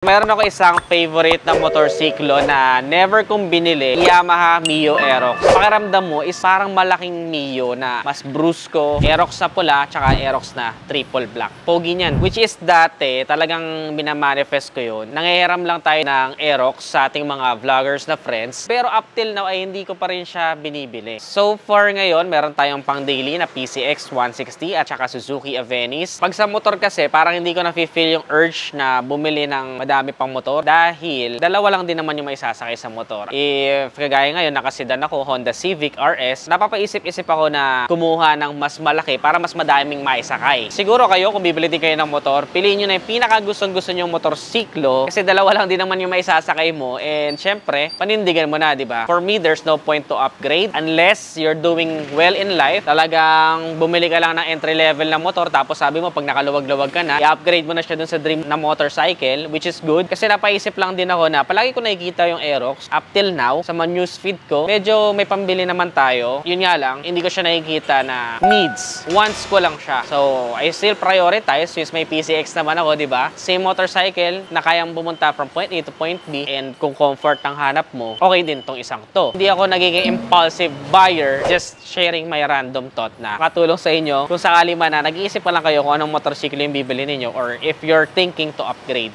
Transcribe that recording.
Meron ako isang favorite na motorsiklo na never kong binili, Yamaha Mio Aerox. Pakiramdam mo is parang malaking Mio na mas brusco, Aerox na pula, tsaka Aerox na triple black. Pogi niyan. Which is dati, talagang minamanifest ko yun. Nangihiram lang tayo ng Aerox sa ating mga vloggers na friends. Pero up till now ay hindi ko pa rin siya binibili. So far ngayon, meron tayong pang daily na PCX 160 at tsaka Suzuki Avenis. Pag sa motor kasi, parang hindi ko na-feel yung urge na bumili ng madami pang motor dahil dalawa lang din naman yung may sasakay sa motor. If kagaya ngayon nakasidan ako, Honda Civic RS, napapaisip-isip ako na kumuha ng mas malaki para mas madaming maisakay. Siguro kayo kung bibili din kayo ng motor, piliin nyo na yung pinakagustong-gusto nyo motorsiklo kasi dalawa lang din naman yung may sasakay mo and syempre, panindigan mo na, di ba? For me, there's no point to upgrade unless you're doing well in life. Talagang bumili ka lang ng entry level na motor tapos sabi mo pag nakaluwag-luwag ka na, i-upgrade mo na siya dun sa dream na motorcycle, which is good. Kasi napaisip lang din ako na palagi ko nakikita yung Aerox up till now sa mga newsfeed ko. Medyo may pambili naman tayo. Yun nga lang, hindi ko siya nakikita na needs. Wants ko lang siya. So, I still prioritize since may PCX naman ako, di ba? Same motorcycle na kayang pumunta from point A to point B and kung comfort ang hanap mo, okay din tong isang to. Hindi ako nagiging impulsive buyer, just sharing my random thought na katulong sa inyo kung sakali man na nag-iisip pa lang kayo kung anong motorsiklo yung bibili ninyo or if you're thinking to upgrade.